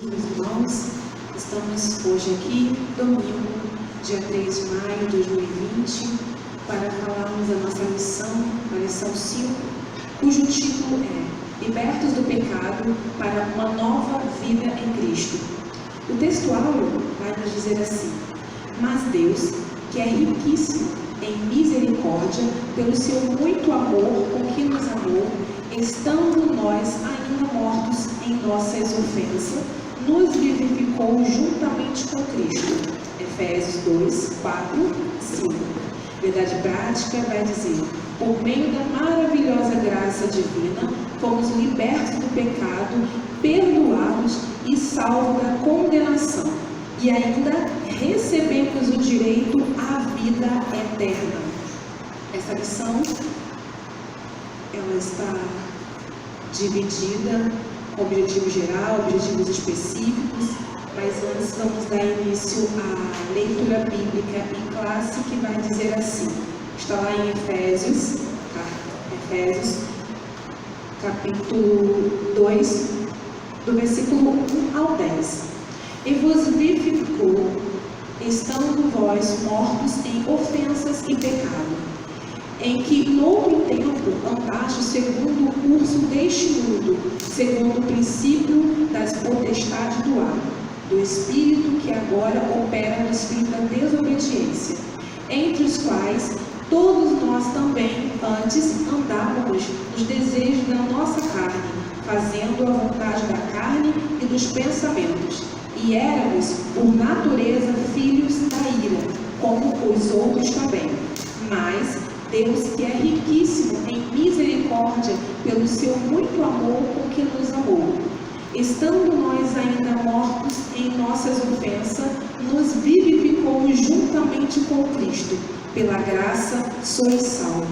Meus irmãos, estamos hoje aqui, domingo, dia 3 de maio de 2020, para falarmos da nossa lição 5, cujo título é Libertos do Pecado para uma Nova Vida em Cristo. O textuário vai nos dizer assim: mas Deus, que é riquíssimo em misericórdia, pelo seu muito amor com que nos amou, estando nós ainda mortos em nossas ofensas, nos vivificou juntamente com Cristo. Efésios 2, 4, 5. Verdade prática vai dizer: por meio da maravilhosa graça divina, fomos libertos do pecado, perdoados e salvos da condenação. E ainda recebemos o direito à vida eterna. Essa lição, ela está dividida com objetivo geral, objetivos específicos, mas antes vamos dar início à leitura bíblica em classe, que vai dizer assim, está lá em Efésios, capítulo 2, do versículo 1 ao 10. E vos vivificou, estando vós mortos em ofensas e pecado, em que noutro tempo andaste segundo o curso deste mundo, segundo o princípio das potestades do ar, do Espírito que agora opera no espírito da desobediência, entre os quais todos nós também antes andávamos nos desejos da nossa carne, fazendo a vontade da carne e dos pensamentos, e éramos, por natureza, filhos da ira, como os outros também. Mas Deus, que é riquíssimo em misericórdia, pelo seu muito amor com que nos amou, estando nós ainda mortos em nossas ofensas, nos vivificou juntamente com Cristo. Pela graça sois salvos.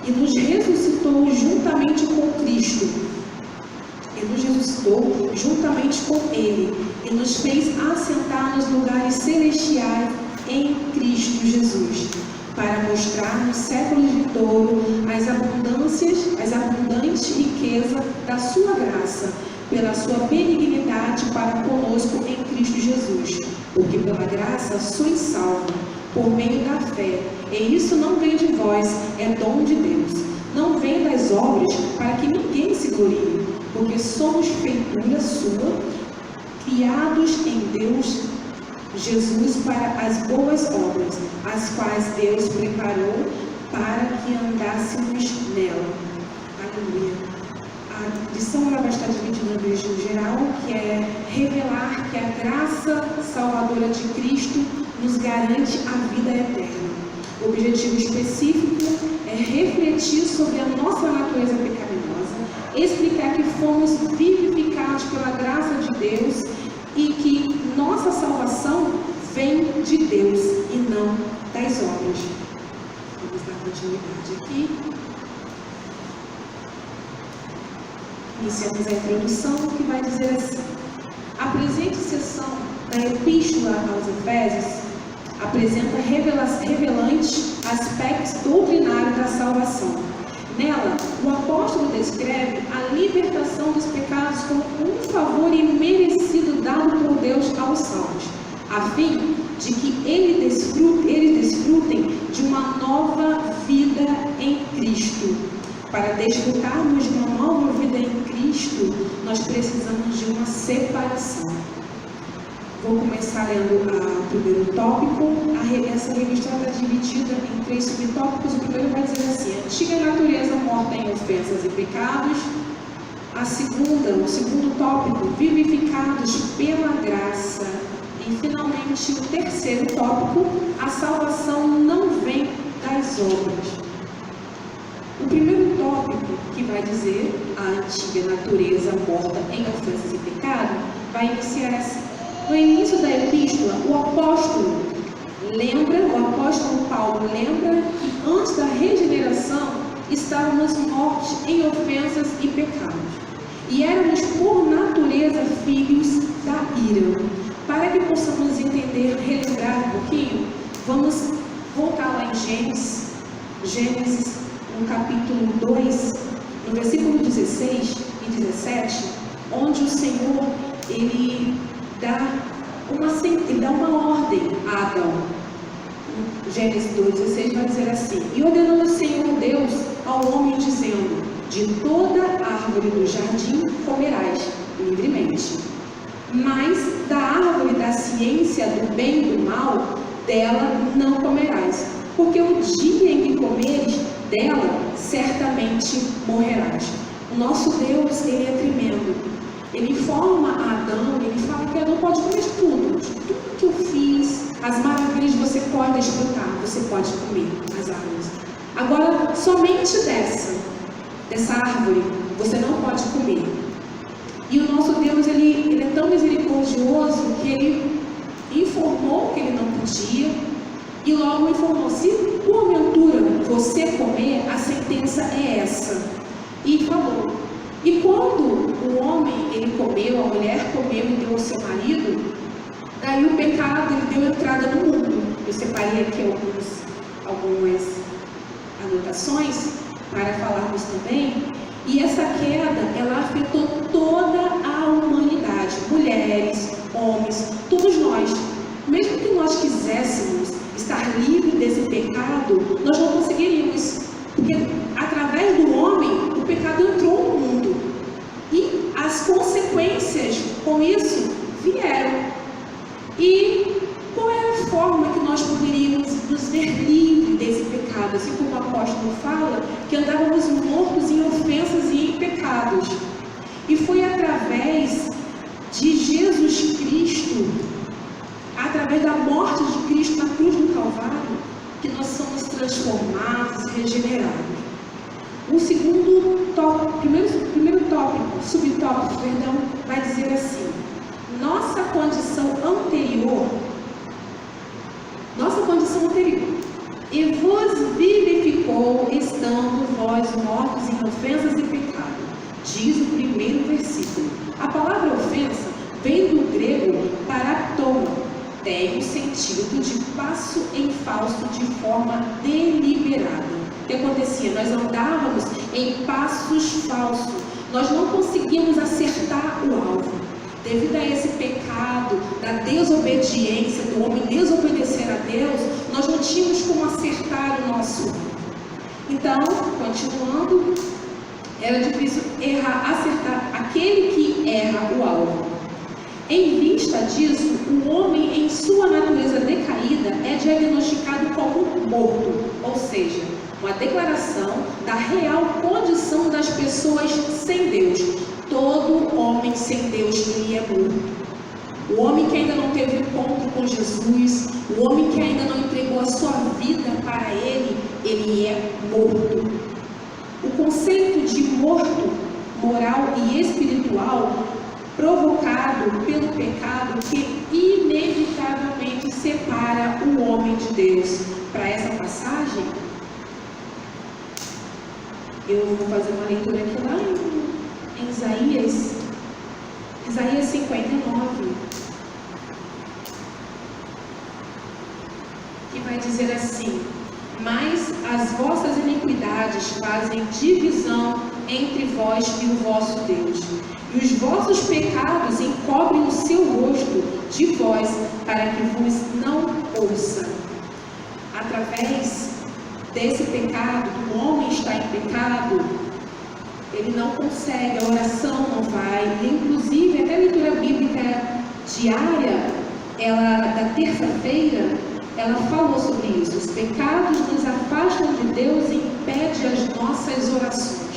E nos ressuscitou juntamente com Cristo. E nos ressuscitou juntamente com Ele. E nos fez assentar nos lugares celestiais em Cristo Jesus, para mostrar nos séculos vindouro as abundantes riquezas da sua graça, pela sua benignidade para conosco em Cristo Jesus. Porque pela graça sois salvos, por meio da fé. E isso não vem de vós, é dom de Deus. Não vem das obras, para que ninguém se glorie, porque somos feitura sua, criados em Deus Jesus para as boas obras, as quais Deus preparou para que andássemos nela. Aleluia. A lição ela vai estar dividida no objetivo geral, que é revelar que a graça salvadora de Cristo nos garante a vida eterna. O objetivo específico é refletir sobre a nossa natureza pecaminosa, explicar que fomos vivificados pela graça de Deus e que nossa salvação vem de Deus e não das obras. Vamos dar continuidade aqui. Iniciamos a introdução, que vai dizer assim: a presente sessão da Epístola aos Efésios apresenta revelantes aspectos doutrinários da salvação. Nela, o apóstolo descreve a libertação dos pecados como um favor imerecido dado por Deus aos salvos, a fim de que eles desfrutem de uma nova vida em Cristo. Para desfrutarmos de uma nova vida em Cristo, nós precisamos de uma separação. Vou começar lendo o primeiro tópico. Essa revista está dividida em 3 subtópicos. O primeiro vai dizer assim: a antiga natureza morta em ofensas e pecados. O segundo tópico, vivificados pela graça. E finalmente o terceiro tópico, a salvação não vem das obras. O primeiro tópico, que vai dizer a antiga natureza morta em ofensas e pecado, vai iniciar assim. No início da epístola, o apóstolo Paulo lembra que antes da regeneração estávamos mortos em ofensas e pecados, e éramos por natureza filhos da ira. Para que possamos entender, relembrar um pouquinho, vamos voltar lá em Gênesis, no capítulo 2, no versículo 16 e 17, onde o Senhor ele dá uma ordem a Adão. Gênesis 2,16 vai dizer assim: e ordenou o Senhor Deus ao homem, dizendo: de toda árvore do jardim comerás livremente, mas da árvore da ciência do bem e do mal, dela não comerás, porque o dia em que comeres dela, certamente morrerás. O nosso Deus, ele é tremendo. Ele informa a Adão, ele fala que Adão pode comer de tudo que eu fiz, as maravilhas você pode desfrutar, você pode comer as árvores. Agora, somente dessa árvore, você não pode comer. E o nosso Deus, ele é tão misericordioso que ele informou que ele não podia, e logo informou: se porventura você comer, a sentença é essa. E falou. E quando o homem, ele comeu, a mulher comeu e deu ao seu marido, daí o pecado, ele deu entrada no mundo. Eu separei aqui algumas anotações para falarmos também. E essa queda, ela afetou toda a humanidade, mulheres, homens, todos nós. Mesmo que nós quiséssemos estar livres desse pecado, nós não conseguiríamos, porque através do homem, o pecado entrou no mundo. E as consequências com isso vieram. E qual é a forma que nós poderíamos nos ver livres desse pecado? Assim como o apóstolo fala, que andávamos mortos em ofensas e em pecados. E foi através de Jesus Cristo, através da morte de Cristo na cruz do Calvário, que nós somos transformados e regenerados. O segundo tópico, primeiro tópico, subtópico, perdão, vai dizer assim: nossa condição anterior, e vos vivificou, estando vós mortos em ofensas e pecado. Diz o primeiro versículo. A palavra ofensa vem do grego paraptoma, tem o sentido de passo em falso de forma deliberada. O que acontecia? Nós andávamos em passos falsos, nós não conseguíamos acertar o alvo. Devido a esse pecado, da desobediência, do homem desobedecer a Deus, nós não tínhamos como acertar o nosso alvo. Então, continuando, era difícil acertar aquele que erra o alvo. Em vista disso, o homem, em sua natureza decaída, é diagnosticado como morto, ou seja, uma declaração da real condição das pessoas sem Deus. Todo homem sem Deus, ele é morto. O homem que ainda não teve encontro com Jesus, o homem que ainda não entregou a sua vida para ele é morto. O conceito de morto, moral e espiritual, provocado pelo pecado que inevitavelmente separa o homem de Deus. Para essa passagem, eu vou fazer uma leitura aqui lá em Isaías 59, que vai dizer assim: mas as vossas iniquidades fazem divisão entre vós e o vosso Deus, e os vossos pecados encobrem o seu rosto de vós, para que vos não ouça. Através desse pecado, o homem está em pecado, ele não consegue, a oração não vai, inclusive até a leitura bíblica diária, da terça-feira, ela falou sobre isso. Os pecados nos afastam de Deus e impedem as nossas orações.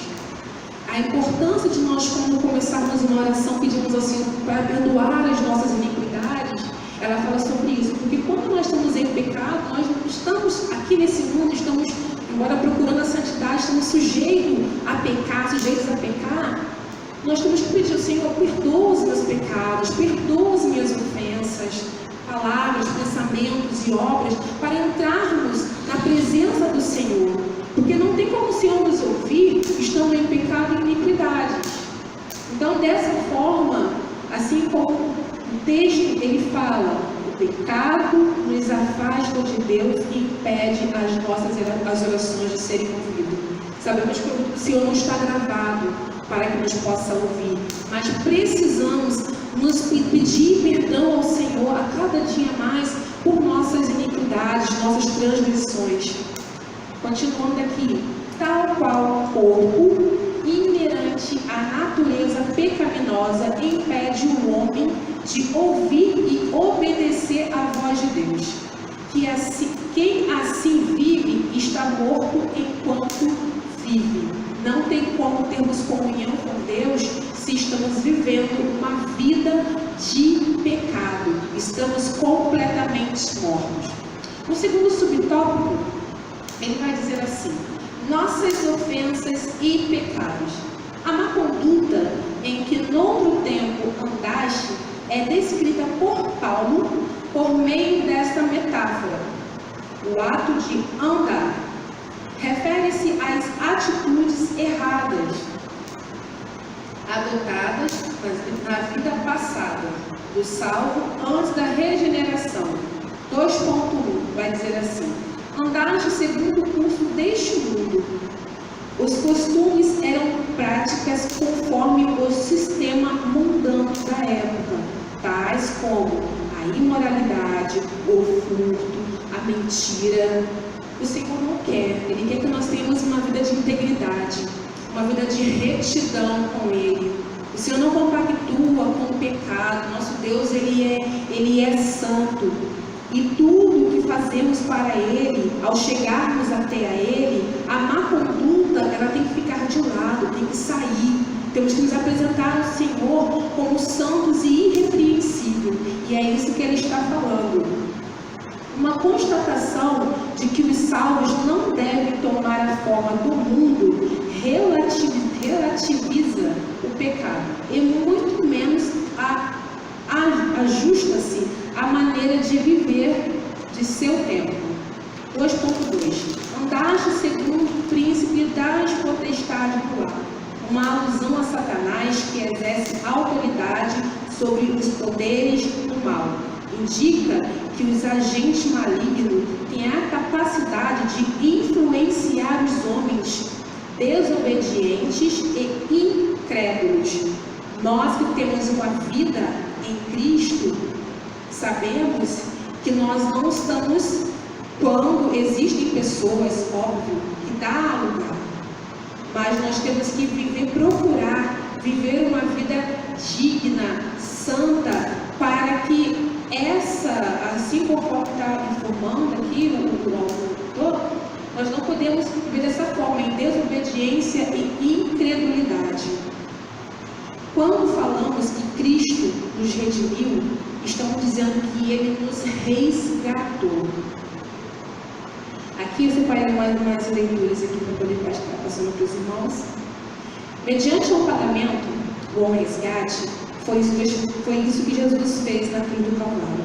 A importância de nós, quando começarmos uma oração, pedimos ao Senhor para perdoar as nossas iniquidades, ela fala sobre isso, porque quando nós estamos em pecado, nós não estamos aqui nesse mundo, estamos, embora procurando a santidade, estamos sujeitos a pecar, nós temos que pedir ao Senhor: perdoa os meus pecados, perdoa as minhas ofensas, palavras, pensamentos e obras, para entrarmos na presença do Senhor, porque não tem como o Senhor nos ouvir estando em pecado e iniquidade. Então, dessa forma, assim como o texto ele fala, o pecado nos afasta de Deus e impede as nossas orações de serem ouvidas. Sabemos que o Senhor não está gravado, para que nos possa ouvir, mas precisamos nos pedir perdão ao Senhor a cada dia mais por nossas iniquidades, nossas transgressões. Continuando aqui, tal qual o corpo inerente à natureza pecaminosa impede o homem de ouvir e obedecer à voz de Deus. Quem assim vive está morto enquanto vive. Não tem como termos comunhão com Deus se estamos vivendo uma vida de pecado. Estamos completamente mortos. O segundo subtópico, ele vai dizer assim: nossas ofensas e pecados. A má conduta em que noutro tempo andaste é descrita por Paulo por meio desta metáfora. O ato de andar refere-se às atitudes erradas adotadas na vida passada do salvo antes da regeneração. 2.1 vai dizer assim: andaste segundo o curso deste mundo. Os costumes eram práticas conforme o sistema mundano da época, tais como a imoralidade, o furto, a mentira. O Senhor não quer, Ele quer que nós tenhamos uma vida de integridade, uma vida de retidão com Ele. O Senhor não compactua com o pecado. Nosso Deus, Ele é santo. E tudo que fazemos para Ele, ao chegarmos até a Ele, a má conduta, ela tem que ficar de lado, tem que sair. Temos que nos apresentar ao Senhor como santos e irrepreensíveis. E é isso que Ele está falando. Uma constatação de que os salvos não devem tomar a forma do mundo relativiza o pecado e muito menos ajusta-se à maneira de viver de seu tempo. 2.2 andaste segundo o príncipe das potestades do ar, uma alusão a Satanás que exerce autoridade sobre os poderes do mal. Indica que os agentes malignos têm a capacidade de influenciar os homens desobedientes e incrédulos. Nós que temos uma vida em Cristo, sabemos que nós não estamos, quando existem pessoas, óbvio, que dá lugar, mas nós temos que procurar viver uma vida digna, santa, para que assim como o está informando aqui o autor, nós não podemos viver dessa forma, em desobediência e incredulidade. Quando falamos que Cristo nos redimiu, estamos dizendo que Ele nos resgatou. Aqui eu separei mais leituras aqui para poder estar passando para os irmãos. Mediante o pagamento, o resgate, foi isso que Jesus fez na cruz do Calvário.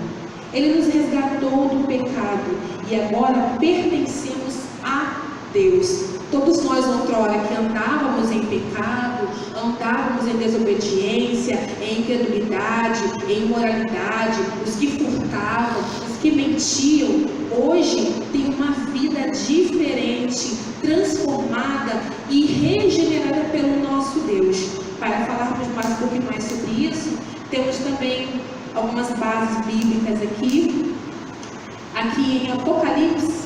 Ele nos resgatou do pecado e agora pertencemos a Deus. Todos nós, outrora, que andávamos em pecado, andávamos em desobediência, em incredulidade, em imoralidade, os que furtavam, os que mentiam, hoje tem uma vida diferente, transformada e regenerada pelo nosso Deus. Para falarmos um pouquinho mais sobre isso, temos também algumas bases bíblicas aqui. Aqui em Apocalipse,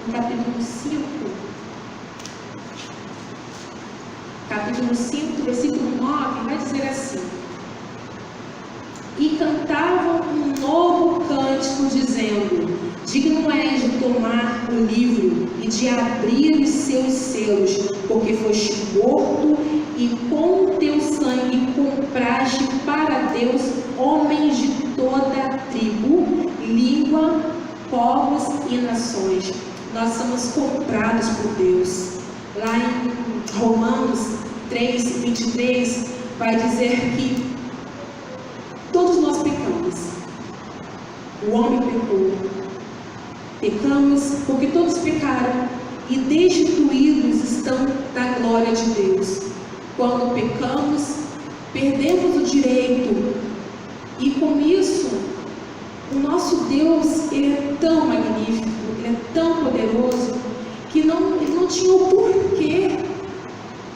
no capítulo 5, versículo 9, vai dizer assim: e cantavam um novo cântico, dizendo: digno és de tomar o livro e de abrir os seus selos, porque foste morto e com o teu sangue compraste para Deus homens de toda tribo, língua, povos e nações. Nós somos comprados por Deus. Lá em Romanos 3, 23, vai dizer que todos nós pecamos. O homem pecou. Pecamos porque todos pecaram e destituídos estão da glória de Deus. Quando pecamos, perdemos o direito. E com isso, o nosso Deus, Ele é tão magnífico, Ele é tão poderoso, que tinham o porquê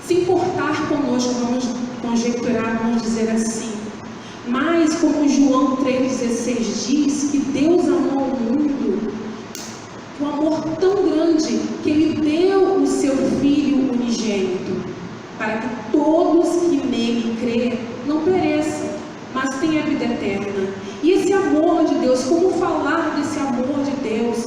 se importar conosco, vamos conjecturar, vamos dizer assim. Mas, como João 3,16 diz, que Deus amou o mundo, um amor tão grande, que Ele deu o Seu Filho unigênito, para que todos que nele crêem não pereçam, mas tenham a vida eterna. E esse amor de Deus, como falar desse amor de Deus?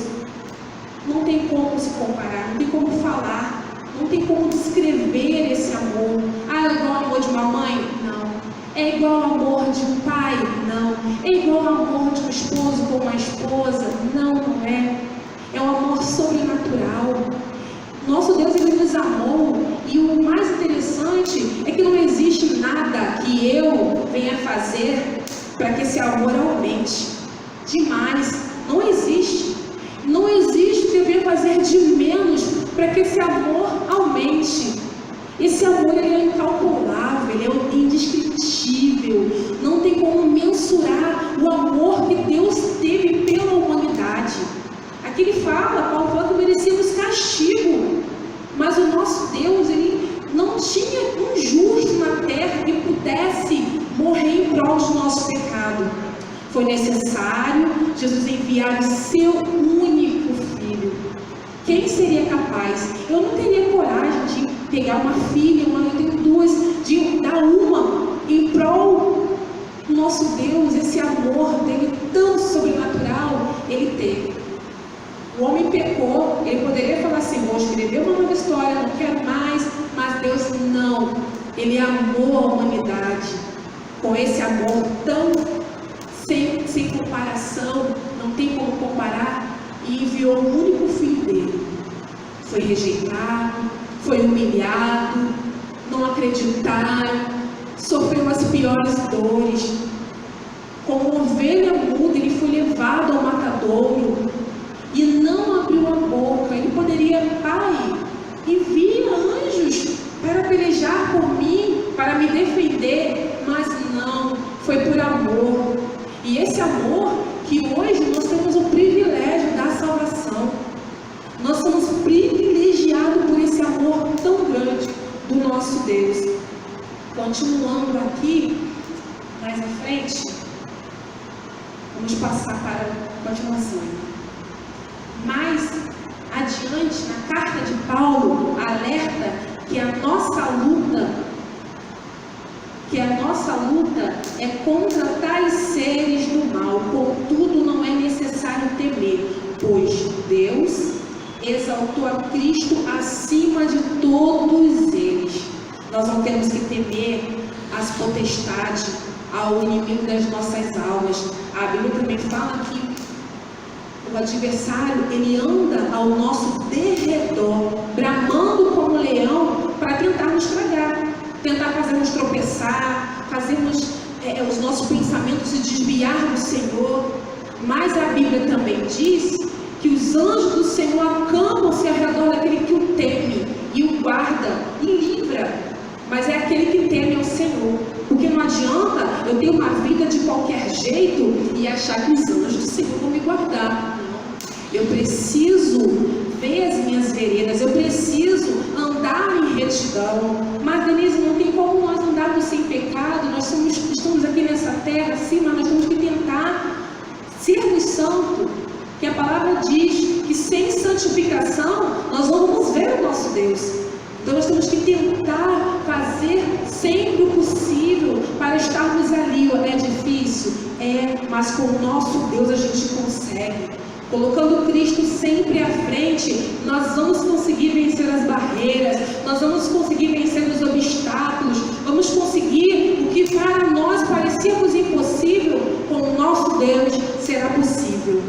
Não tem como se comparar, não tem como falar, não tem como descrever esse amor. Ah, é igual ao amor de uma mãe? Não. É igual ao amor de um pai? Não. É igual ao amor de um esposo com uma esposa? Não, não é. É um amor sobrenatural. Nosso Deus, Ele nos amou. E o mais interessante é que não existe nada que eu venha fazer para que esse amor aumente. Demais. Não existe. Não existe que eu venha fazer de menos para que esse amor aumente. Esse amor, ele é incalculável, ele é indescritível. Não tem como mensurar o amor que Deus teve pela humanidade. Aqui ele fala, Paulo fala que merecíamos castigo. Mas o nosso Deus, Ele não tinha um justo na terra que pudesse morrer em prol do nosso pecado. Foi necessário Jesus enviar o Seu único Filho. Quem seria capaz? Eu não teria coragem de pegar uma filha, eu tenho duas, de dar uma em prol do nosso Deus. Esse amor dele tão sobrenatural, Ele teve. O homem pecou, ele poderia falar assim, vou escrever uma nova história, não quero mais, mas Deus não. Ele amou a humanidade com esse amor tão sem comparação, não tem como comparar, e enviou o único filho dele. Foi rejeitado, foi humilhado, não acreditaram, sofreu as piores dores. Como ovelha muda, ele foi levado ao matadouro e não abriu a boca. Ele poderia, Pai, envia anjos para pelejar por mim, para me defender, mas não, foi por amor. E esse amor que hoje nós temos o privilégio da salvação. Nós somos privilegiados por esse amor tão grande do nosso Deus. Continuando aqui, mais à frente, vamos passar para a continuação. Mais adiante, na carta de Paulo, alerta que a nossa luta é contra tais seres do mal. Contudo, não é necessário temer, pois Deus exaltou a Cristo acima de todos eles. Nós não temos que temer as potestades, ao inimigo das nossas almas. A Bíblia também fala que o adversário, ele anda ao nosso derredor, bramando como leão para tentar nos tragar, tentar fazer-nos tropeçar, fazermos os nossos pensamentos se desviar do Senhor. Mas a Bíblia também diz que os anjos do Senhor acampam-se ao redor daquele que o teme e o guarda e livra. Mas é aquele que teme ao Senhor. Porque não adianta eu ter uma vida de qualquer jeito e achar que os anjos do Senhor vão me guardar. Eu preciso ver as minhas veredas, eu preciso andar em retidão. Mas, Denise, não tem como nós andarmos sem pecado. Nós estamos aqui nessa terra, sim, mas nós temos que tentar sermos santos. Que a palavra diz que sem santificação nós não vamos ver o nosso Deus. Então nós temos que tentar fazer sempre o possível para estarmos ali. É difícil? É, mas com o nosso Deus a gente consegue. Colocando Cristo sempre à frente, nós vamos conseguir vencer as barreiras, nós vamos conseguir vencer os obstáculos, vamos conseguir o que para nós parecíamos impossível, com o nosso Deus será possível.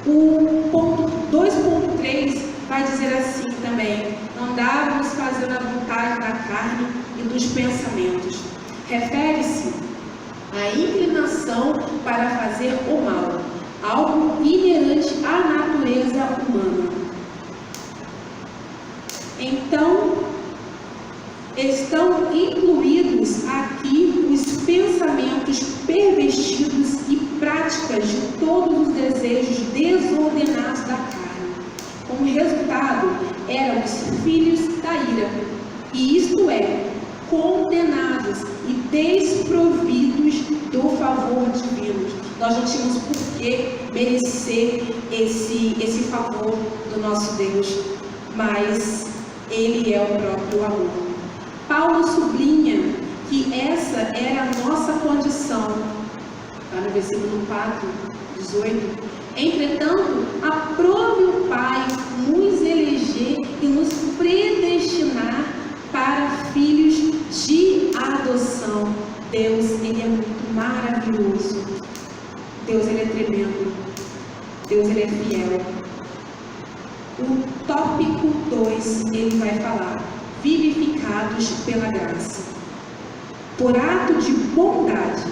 O ponto 2.3 vai dizer assim também: andávamos fazendo a vontade da carne e dos pensamentos. Refere-se à inclinação para fazer o mal, algo inerente à natureza humana. Então, estão incluídos aqui os pensamentos pervertidos e práticas de todos os desejos desordenados da carne. Como resultado, éramos filhos da ira, e isto é, condenados e desprovidos do favor divino. Nós não tínhamos por que merecer esse favor do nosso Deus, mas Ele é o próprio amor. Paulo sublinha que essa era a nossa condição, está no versículo 4, 18. Entretanto, aprove o Pai nos eleger e nos predestinar para filhos de adoção. Deus, Ele é muito maravilhoso. Deus, Ele é tremendo. Deus, Ele é fiel. O tópico 2, ele vai falar: vivificados pela graça. Por ato de bondade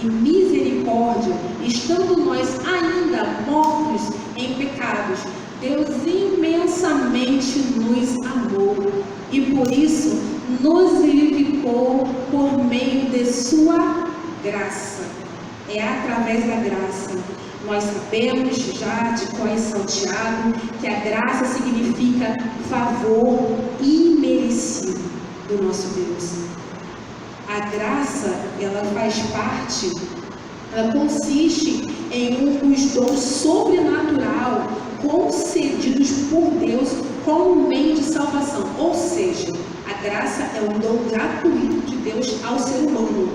e misericórdia, estando nós ainda mortos em pecados, Deus imensamente nos amou e por isso nos vivificou por meio de sua graça. É através da graça. Nós sabemos já de cor e salteado que a graça significa favor imerecido do nosso Deus. A graça, ela faz parte, ela consiste em dos dons sobrenatural concedidos por Deus como meio de salvação. Ou seja, a graça é um dom gratuito de Deus ao ser humano,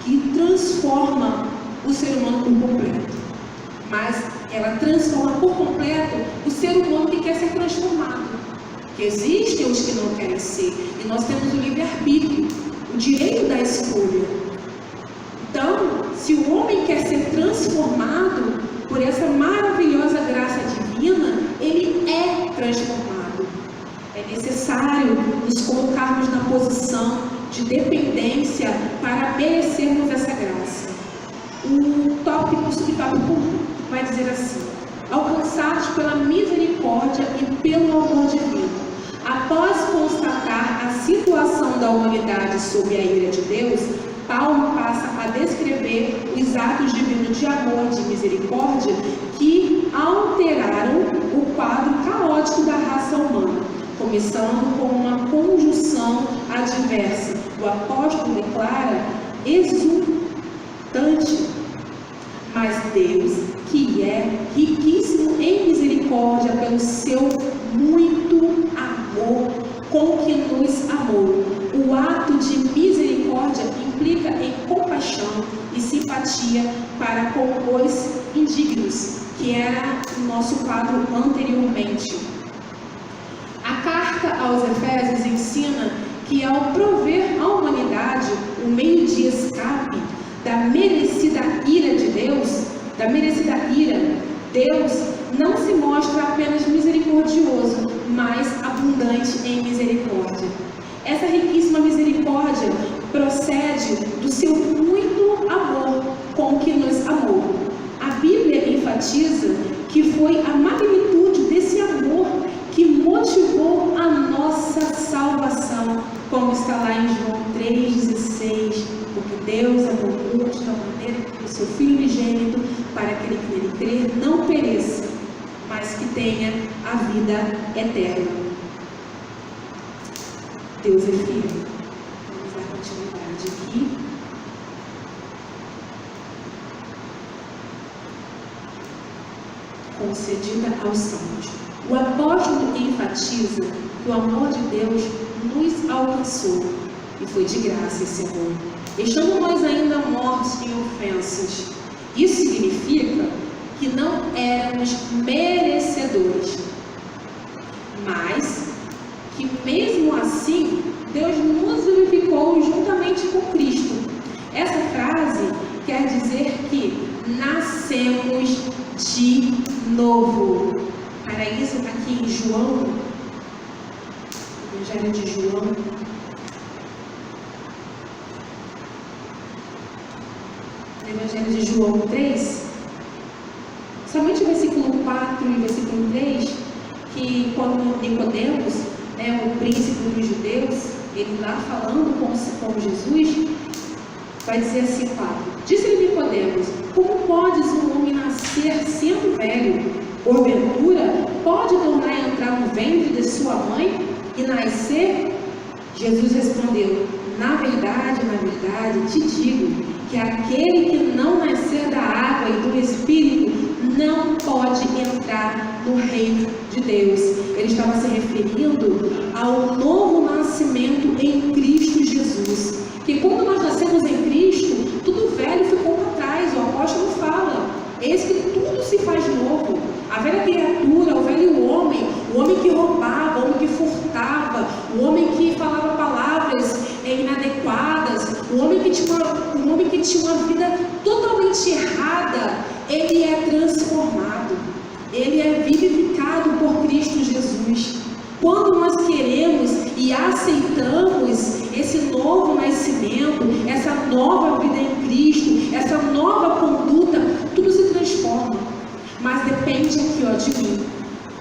que transforma o ser humano por completo. Mas ela transforma por completo o ser humano que quer ser transformado. Porque existem os que não querem ser, e nós temos o livre-arbítrio, o direito da escolha. Então, se o homem quer ser transformado por essa maravilhosa graça divina, ele é transformado. É necessário nos colocarmos na posição de dependência para merecermos essa graça. O subtópico 1 vai dizer assim: alcançados pela misericórdia e pelo amor divino. Após constatar a situação da humanidade sob a ira de Deus, Paulo passa a descrever os atos divinos de amor e de misericórdia que alteraram o quadro caótico da raça humana, começando com uma conjunção adversa. O apóstolo declara exultante: mas Deus, que é riquíssimo em misericórdia pelo seu muito amor com que nos amou. O ato de misericórdia implica em compaixão e simpatia para com os indignos, que era o nosso quadro anteriormente. A carta aos Efésios ensina que ao prover à humanidade um meio de escape da merecida ira de Deus, Deus não se mostra apenas misericordioso, mas abundante em misericórdia. Essa riquíssima misericórdia procede do seu muito amor com que nos amou. A Bíblia enfatiza que foi a magnitude desse amor que motivou a nossa salvação, como está lá em João 3,16, porque Deus amou o mundo de tal maneira que o seu Filho unigênito, para aquele que nele crer, não pereça, mas que tenha a vida eterna. Deus é fiel. Vamos dar continuidade aqui. Concedida aos santos. O apóstolo enfatiza que o amor de Deus nos alcançou e foi de graça esse amor. Estando nós ainda mortos em ofensas, isso significa que não éramos merecedores, mas que mesmo assim Deus nos vivificou juntamente com Cristo. Essa frase quer dizer que nascemos de novo. Para isso, aqui em João, Evangelho de João, no Evangelho de João 3, somente o versículo 4 e o versículo 3, que quando Nicodemos, o príncipe dos judeus, ele lá falando com Jesus, vai dizer assim, 4, disse-lhe Nicodemos: como podes um homem nascer sendo velho? Porventura, pode tornar a entrar no ventre de sua mãe e nascer? Jesus respondeu: na verdade, te digo que aquele que não nascer da água e do Espírito não pode entrar no reino de Deus. Ele estava se referindo ao novo nascimento em Cristo Jesus. Que quando nós nascemos em Cristo, tudo velho ficou para trás. O apóstolo fala: eis que tudo se faz novo. A velha criatura, o velho homem, o homem que roubava, o homem que furtava, o homem que falava palavras inadequadas, o homem que tinha uma vida totalmente errada, ele é transformado, ele é vivificado por Cristo Jesus. Quando nós queremos e aceitamos esse novo nascimento, essa nova vida em Cristo, essa nova conduta, tudo se transforma. Mas depende aqui, de mim.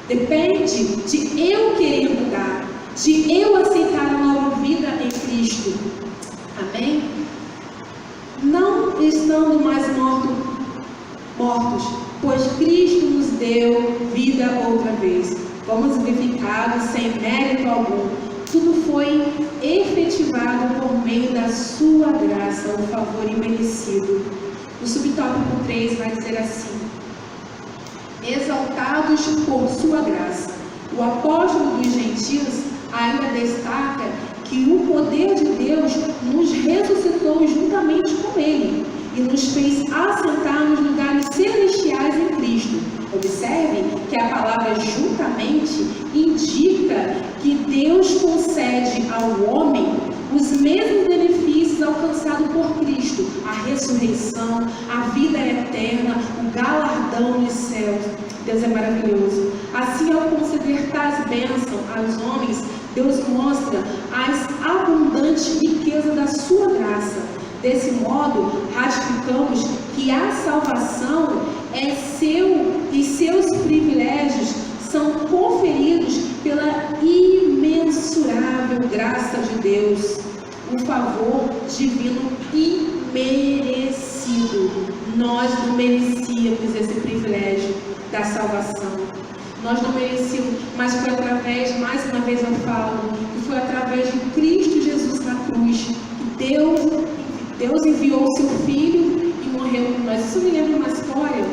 Depende de eu querer mudar, de eu aceitar a nova vida em Cristo. Amém? Não estando mais mortos, pois Cristo nos deu vida outra vez. Fomos vivificados sem mérito algum. Tudo foi efetivado por meio da sua graça, um favor imerecido. O subtópico 3 vai dizer assim: exaltados por sua graça. O apóstolo dos gentios ainda destaca que o poder de Deus nos ressuscitou juntamente com ele e nos fez assentar nos lugares celestiais em Cristo. Observe que a palavra juntamente indica que Deus concede ao homem os mesmos benefícios alcançados por Cristo: a ressurreição, a vida eterna, o galardão nos céus. Deus é maravilhoso. Assim, ao conceder tais bênçãos aos homens, Deus mostra as abundantes riquezas da sua graça. Desse modo, ratificamos que a salvação é e seus privilégios são conferidos pela imensurável graça de Deus, um favor divino imerecido. Nós não merecíamos esse privilégio da salvação. Nós não merecíamos, mas foi através, mais uma vez eu falo, que foi através de Cristo Jesus na cruz que Deus enviou o seu Filho e morreu por nós. Isso me lembra uma história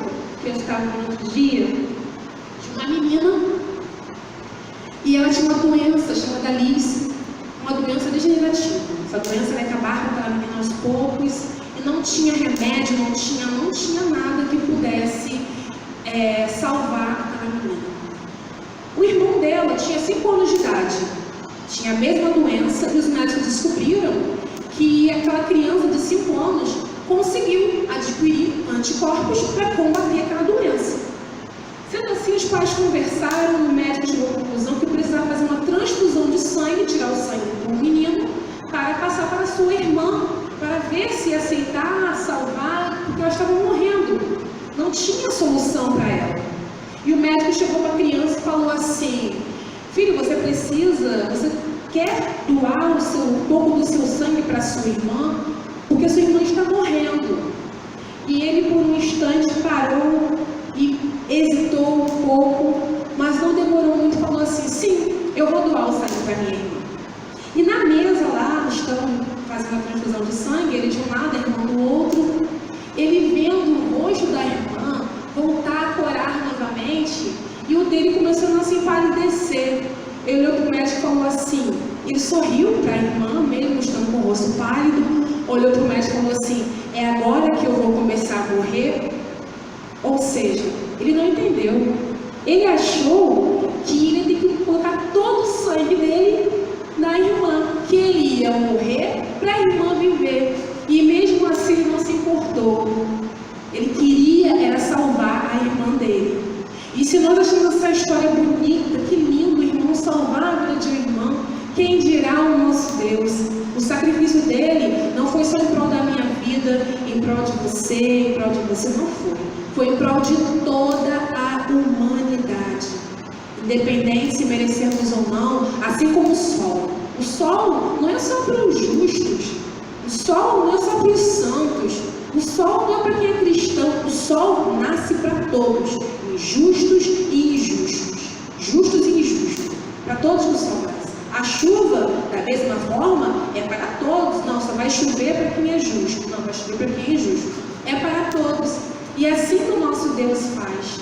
que eu estava no outro dia, de uma menina, e ela tinha uma doença chamada Alice, uma doença degenerativa. Essa doença vai acabar com aquela menina aos poucos, e não tinha remédio, não tinha nada que pudesse salvar aquela menina. O irmão dela tinha 5 anos de idade, tinha a mesma doença, e os médicos descobriram que aquela criança de 5 anos conseguiu adquirir anticorpos para combater aquela doença. Sendo assim, os pais conversaram e o médico chegou à conclusão que precisava fazer uma transfusão de sangue, tirar o sangue do menino, para passar para a sua irmã, para ver se ia aceitar, salvar, porque ela estava morrendo. Não tinha solução para ela. E o médico chegou para a criança e falou assim: filho, você quer doar um pouco do seu sangue para sua irmã? Porque sua irmã está morrendo. E ele por um instante parou e hesitou um pouco, mas não demorou muito, falou assim: sim, eu vou doar o sangue para minha irmã. E na mesa lá, estão fazendo a transfusão de sangue, ele de um lado, a irmã do outro. Ele vendo o rosto da irmã voltar a corar novamente, e o dele começou a se empalidecer. Ele olhou para o médico e falou assim, ele sorriu para a irmã, mesmo estando com o rosto pálido, olhou para o médico e falou assim: é agora que eu vou começar a morrer? Ou seja, ele não entendeu. Ele achou que ele tem que colocar todo o sangue dele na irmã, que ele ia morrer para a irmã viver. E mesmo assim ele não se importou. Ele queria era salvar a irmã dele. E se nós achamos essa história bonita, que lindo, irmão, salvar a vida de uma irmã, quem dirá o nosso Deus? O sacrifício dele não foi só em prol da minha vida, em prol de você, não foi. Foi em prol de toda a humanidade. Independente se merecemos ou não, assim como o sol. O sol não é só para os justos. O sol não é só para os santos. O sol não é para quem é cristão. O sol nasce para todos, justos e injustos. chuva, da mesma forma, é para todos. Não, só vai chover para quem é justo. Não, vai chover para quem é justo. É para todos. E assim que o nosso Deus faz.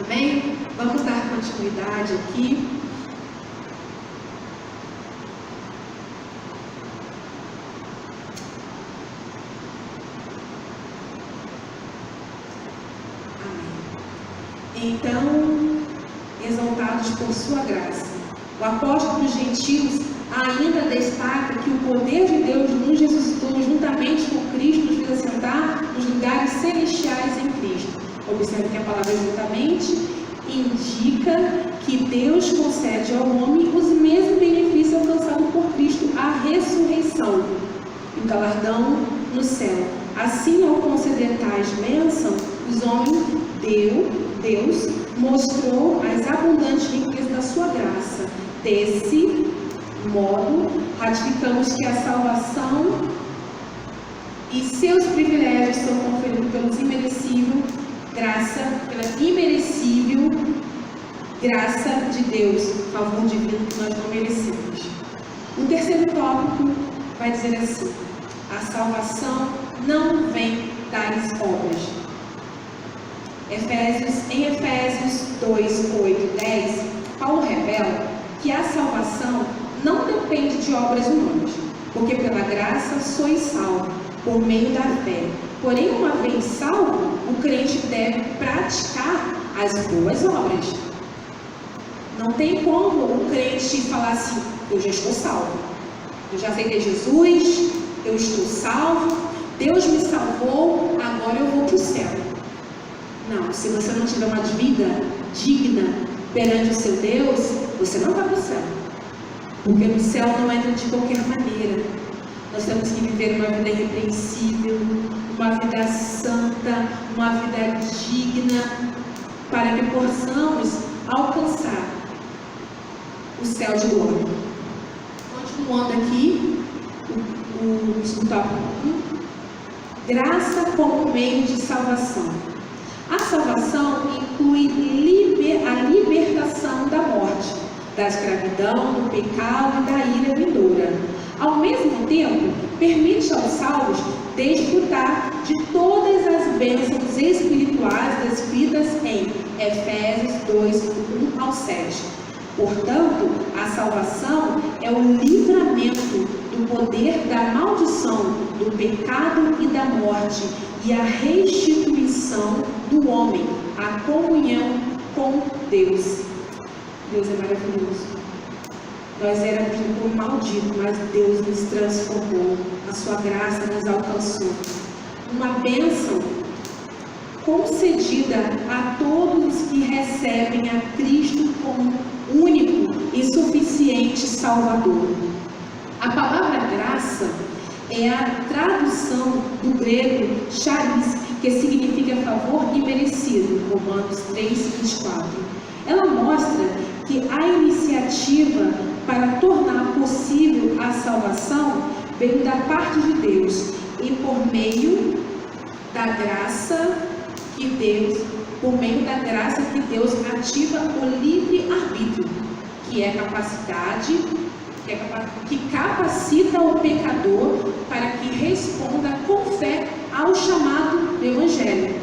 Amém? Vamos dar continuidade aqui. Amém. Então, exaltados por sua graça, o apóstolo dos gentios ainda destaca que o poder de Deus nos ressuscitou juntamente com Cristo, nos fez assentar nos lugares celestiais em Cristo. Observe que a palavra juntamente indica que Deus concede ao homem os mesmos benefícios alcançados por Cristo, a ressurreição e o galardão no céu. Assim, ao conceder tais bênçãos, os homens Deus mostrou as abundantes riquezas da sua graça. Desse modo, ratificamos que a salvação e seus privilégios são conferidos pela imerecível graça de Deus, favor divino que nós não merecemos. O terceiro tópico vai dizer assim: a salvação não vem das obras. Em Efésios 2, 8, 10, Paulo revela que a salvação não depende de obras humanas, porque pela graça sois salvos, por meio da fé. Porém, uma vez salvo, o crente deve praticar as boas obras. Não tem como o crente falar assim: eu já estou salvo, eu já aceitei Jesus, eu estou salvo, Deus me salvou, agora eu vou para o céu. Não, se você não tiver uma vida digna perante o seu Deus, você não vai para o céu. Porque no céu não entra de qualquer maneira. Nós temos que viver uma vida irrepreensível, uma vida santa, uma vida digna, para que possamos alcançar o céu de glória. Continuando aqui, o tópico 1, graça como meio de salvação. A salvação inclui a libertação da morte, da escravidão, do pecado e da ira vindoura. Ao mesmo tempo, permite aos salvos desfrutar de todas as bênçãos espirituais descritas em Efésios 2, 1 ao 7. Portanto, a salvação é o livramento do poder da maldição, do pecado e da morte, e a restituição do homem, a comunhão com Deus. Deus é maravilhoso. Nós éramos um povo maldito, mas Deus nos transformou. A sua graça nos alcançou. Uma bênção concedida a todos os que recebem a Cristo como único e suficiente Salvador. A palavra graça é a tradução do grego charis, que significa favor imerecido, Romanos 3, 24. Ela mostra que a iniciativa para tornar possível a salvação veio da parte de Deus e por meio da graça que Deus ativa o livre-arbítrio, que é capacidade que capacita o pecador para que responda com fé ao chamado do Evangelho.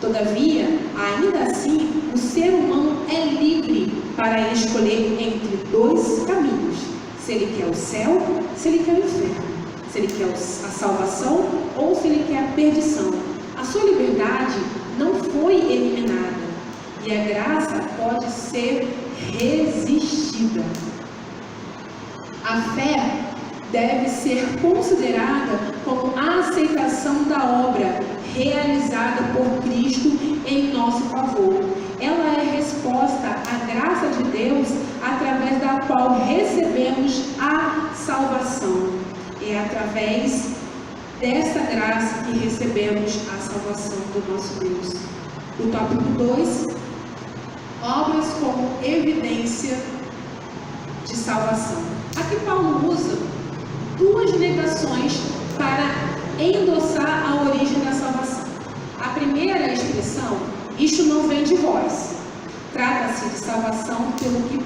Todavia, ainda assim, o ser humano é livre para escolher entre dois caminhos: se ele quer o céu, se ele quer o inferno, se ele quer a salvação ou se ele quer a perdição. A sua liberdade não foi eliminada e a graça pode ser resistida. A fé deve ser considerada como a aceitação da obra realizada por Cristo em nosso favor. Ela é resposta à graça de Deus através da qual recebemos a salvação. É através dessa graça que recebemos a salvação do nosso Deus. O tópico 2, obras como evidência de salvação. Aqui Paulo usa duas negações para endossar a origem da salvação. A primeira expressão: isto não vem de vós. Trata-se de salvação pelo que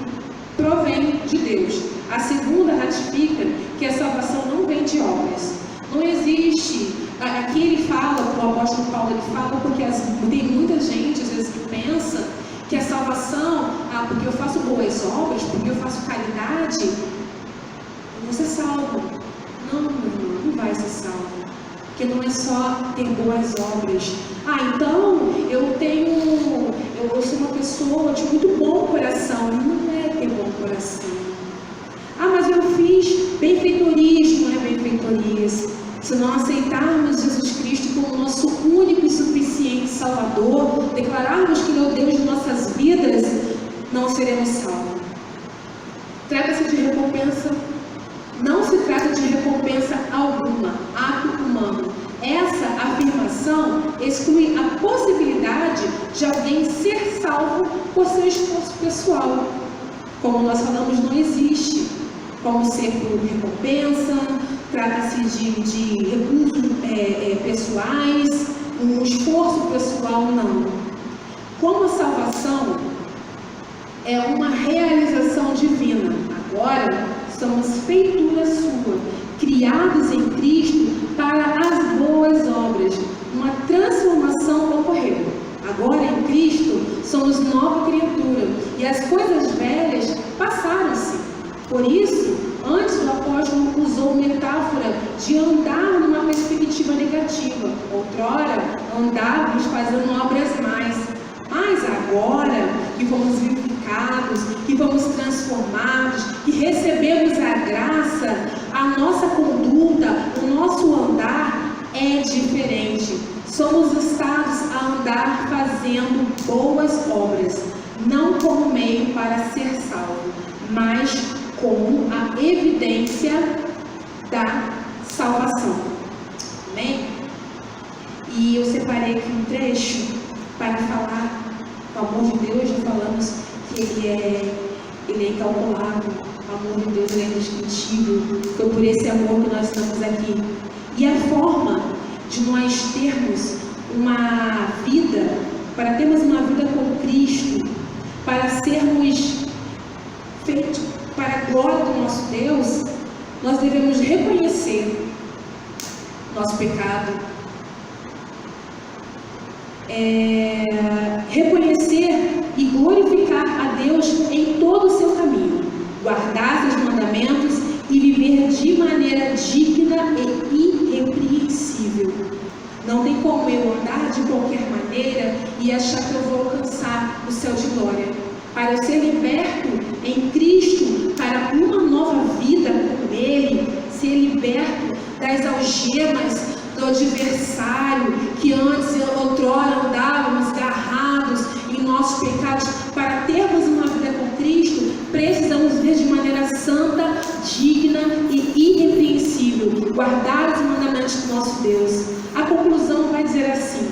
provém de Deus. A segunda ratifica que a salvação não vem de obras. Não existe. Aqui ele fala, o apóstolo Paulo ele fala, porque tem muita gente às vezes que pensa que a salvação, porque eu faço boas obras, porque eu faço caridade, eu vou ser salvo. Não, meu irmão, não vai ser salvo. Porque não é só ter boas obras. Então eu sou uma pessoa de muito bom coração. Não é ter bom coração. Mas eu fiz benfeitorias, não é benfeitorias. Se não aceitarmos Jesus Cristo como nosso único e suficiente Salvador, declararmos que Ele é o Deus de nossas vidas, não seremos salvos. Trata-se de recompensa. Não se trata de recompensa alguma, ato humano. Essa afirmação exclui a possibilidade de alguém ser salvo por seu esforço pessoal. Como nós falamos, não existe como ser por recompensa, trata-se de recursos pessoais, um esforço pessoal, não. Como a salvação é uma realização divina, agora somos feitura sua, criados em Cristo para as boas obras. Uma transformação ocorreu. Agora em Cristo somos nova criatura e as coisas velhas passaram-se. Por isso, antes o apóstolo usou metáfora de andar numa perspectiva negativa. Outrora andávamos fazendo obras mais. Mas agora que fomos vivificados, que fomos transformados, que recebemos a graça, a nossa conduta, o nosso andar é diferente. Somos instados a andar fazendo boas obras, não como meio para ser salvo, mas como a evidência da salvação. Amém? E eu separei aqui um trecho para falar, o amor de Deus, já falamos que ele é incalculável, o amor de Deus é indescritível, foi por esse amor que nós estamos aqui. E a forma de nós termos uma vida, para termos uma vida com Cristo, para sermos feitos para a glória do nosso Deus, nós devemos reconhecer nosso pecado, reconhecer e glorificar a Deus em todo o seu caminho, guardar seus mandamentos e viver de maneira digna e irrepreensível. Não tem como eu andar de qualquer maneira e achar que eu vou alcançar o céu de glória. Para eu ser liberto em Cristo, para uma nova vida com Ele, ser liberto das algemas do adversário, que antes, outrora, andávamos agarrados em nossos pecados. Para termos uma vida com Cristo, precisamos viver de maneira santa, digna e irrepreensível, guardar os mandamentos do nosso Deus. A conclusão vai dizer assim: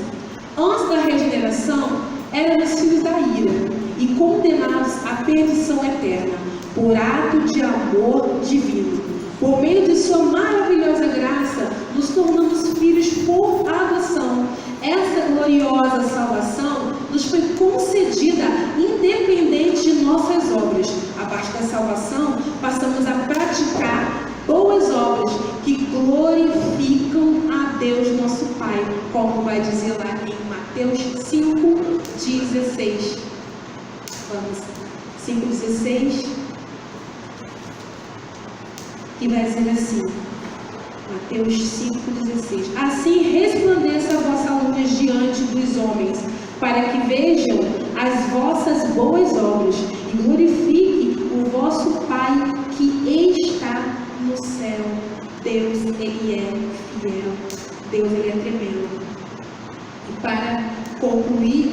antes da regeneração, éramos filhos da ira e condenados à perdição eterna, por ato de amor divino. Por meio de sua maravilhosa graça, nos tornamos filhos por adoção. Essa gloriosa salvação nos foi concedida independente de nossas obras. A partir da salvação, passamos a praticar boas obras que glorificam a Deus nosso Pai, como vai dizer lá em Mateus 5,16. Vamos, 5,16. Que vai dizer assim, Mateus 5,16: assim resplandeça a vossa luz diante dos homens, para que vejam as vossas boas obras e glorifique o vosso Pai que está no céu. Deus, Ele é fiel, Deus, Ele é tremendo. E para concluir,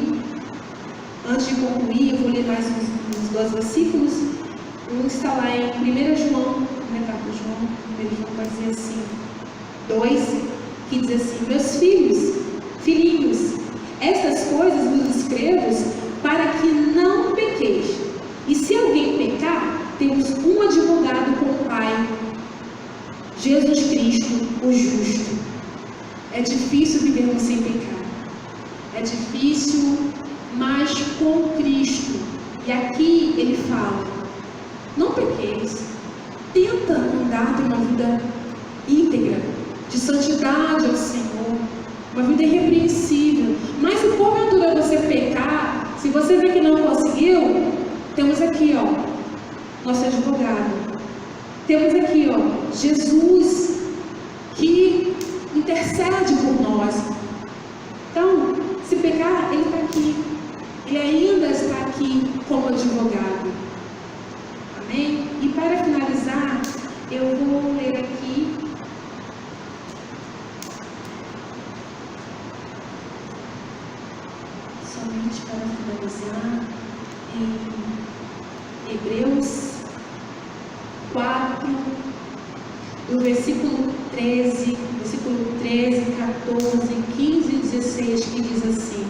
antes de concluir, eu vou ler mais uns 2 versículos. Um está lá em 1 João, vai dizer assim, 2, que diz assim: meus filhinhos, estas coisas vos escrevo para que não pequeis. E se alguém pecar, temos um advogado com o Pai, Jesus Cristo, o justo. É difícil vivermos sem pecar. É difícil, mas com Cristo. E aqui ele fala: não pequeis. precisar ter uma vida íntegra, de santidade ao Senhor, uma vida irrepreensível. Mas se porventura você pecar, se você vê que não conseguiu, temos aqui, nosso advogado. Temos aqui, Jesus, que intercede por nós. Então, se pecar, Ele está aqui. Ele ainda está aqui como advogado. Amém? E para finalizar, eu vou ler aqui somente para finalizar em Hebreus 4, do versículo 13, 14, 15 e 16, que diz assim: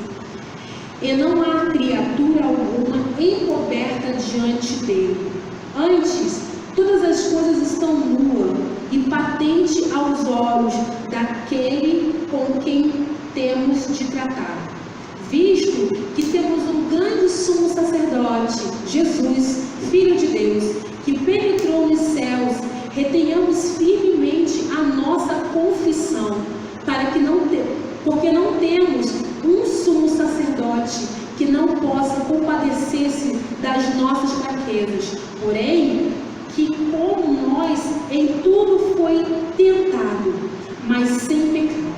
e não há criatura alguma encoberta diante dele. Antes, todas as coisas estão nuas e patente aos olhos daquele com quem temos de tratar. Visto que temos um grande sumo sacerdote, Jesus, Filho de Deus, que penetrou nos céus, retenhamos firmemente a nossa confissão, porque não temos um sumo sacerdote que não possa compadecer-se das nossas fraquezas, porém, que como nós em tudo foi tentado, mas sem pecado.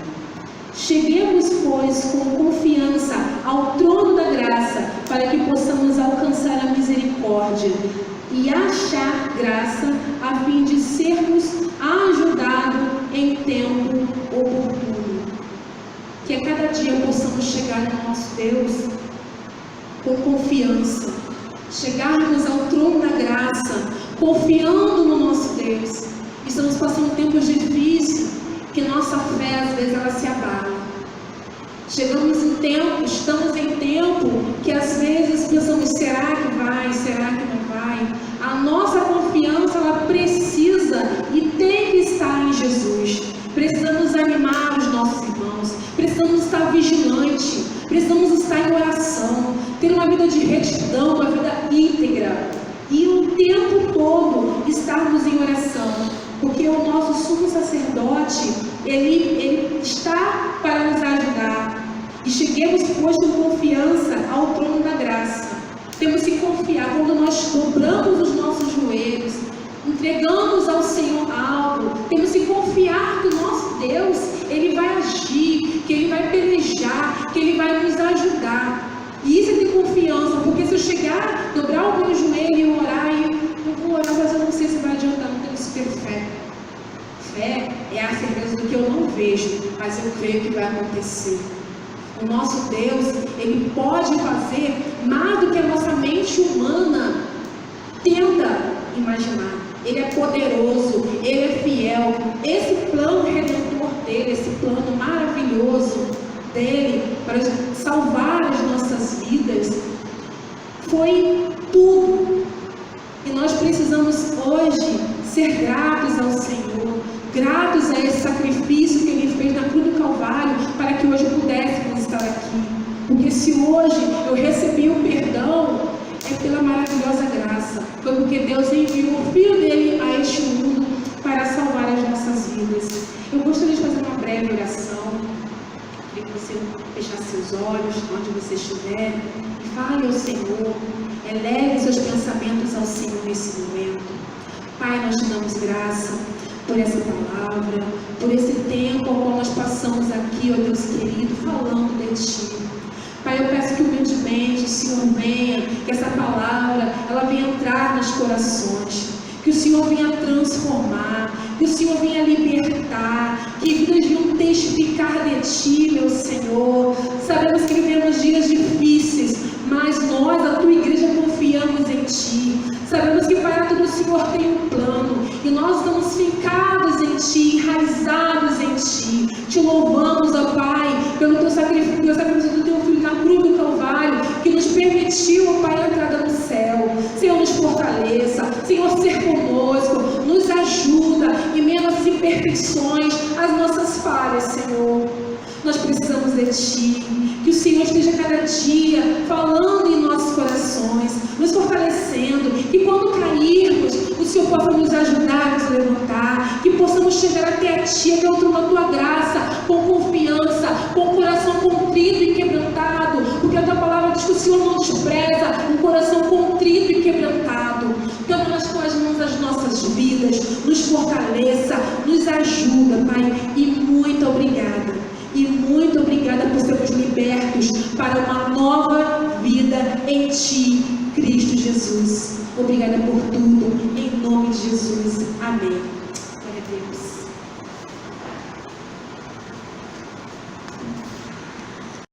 Cheguemos, pois, com confiança ao trono da graça, para que possamos alcançar a misericórdia e achar graça, a fim de sermos ajudados em tempo oportuno. Que a cada dia possamos chegar no nosso Deus com confiança, chegarmos ao trono da graça, confiando no nosso Deus. Estamos passando tempos difíceis, que nossa fé às vezes ela se abala. Estamos em tempo que às vezes pensamos, será que vai, será que não vai? A nossa confiança ela precisa e tem que estar em Jesus. Precisamos animar os nossos irmãos, precisamos estar vigilantes, precisamos estar em oração, ter uma vida de retidão, uma vida íntegra, e o tempo todo estarmos em oração, porque o nosso sumo sacerdote, ele está para nos ajudar. E cheguemos, pois, com confiança ao trono da graça. Temos que confiar quando nós dobramos os nossos joelhos, entregamos ao Senhor algo. Temos que confiar que o nosso Deus, Ele vai agir, que Ele vai pelejar, que Ele vai nos ajudar. E isso é ter confiança, porque se eu chegar, dobrar o meu joelho e orar, eu vou orar, mas eu não sei se vai adiantar, não tenho super fé. Fé é a certeza do que eu não vejo, mas eu creio que vai acontecer. O nosso Deus, Ele pode fazer mais do que a nossa mente humana tenta imaginar. Ele é poderoso, Ele é fiel. Esse plano redentor dele, esse plano maravilhoso dele para salvar as nossas vidas, foi tudo. E nós precisamos hoje ser gratos ao Senhor, gratos a esse sacrifício que Ele fez na cruz do Calvário, para que hoje pudéssemos estar aqui. Porque se hoje eu recebi o perdão, é pela maravilhosa graça. Foi porque Deus enviou o Filho dele a este mundo para salvar as nossas vidas. Eu gostaria de fazer uma breve oração. Queria que você fechasse seus olhos, onde você estiver, e fale ao Senhor, eleve seus pensamentos ao Senhor nesse momento. Pai, nós te damos graça por essa palavra, por esse tempo ao qual nós passamos aqui, ó Deus querido, falando de Ti. Pai, eu peço que humildemente o Senhor venha, que essa palavra, ela venha entrar nos corações, que o Senhor venha transformar, que o Senhor venha libertar, que vidas venham testificar de Ti, meu Senhor. Sabemos que vivemos dias difíceis, mas nós, a Tua igreja, confiamos em Ti. Sabemos que para tudo o Senhor tem um plano, e nós estamos fincados em Ti, enraizados em Ti. Te louvamos, ó Pai, pelo Teu sacrifício do Teu Filho na cruz do Calvário, que nos permitiu, ó Pai, a entrada no céu. Senhor, nos fortaleça, Senhor, ser conosco, nos ajuda, em meio às nossas imperfeições, às nossas falhas, Senhor. Nós precisamos de Ti, que o Senhor esteja cada dia falando em nossos corações, nos fortalecendo, que quando cairmos, o Senhor Senhor possa nos ajudar a nos levantar, que possamos chegar até a Ti, até o trono da Tua graça, com confiança, com o coração contrito e quebrantado, porque a Tua palavra diz que o Senhor não despreza um coração contrito e quebrantado. Toma nas Tuas mãos as nossas vidas, nos fortaleça, nos ajuda, Pai, e muito obrigada. E muito obrigada por sermos libertos para uma nova vida em Ti, Cristo Jesus. Obrigada por tudo, em nome de Jesus. Amém. Glória a Deus.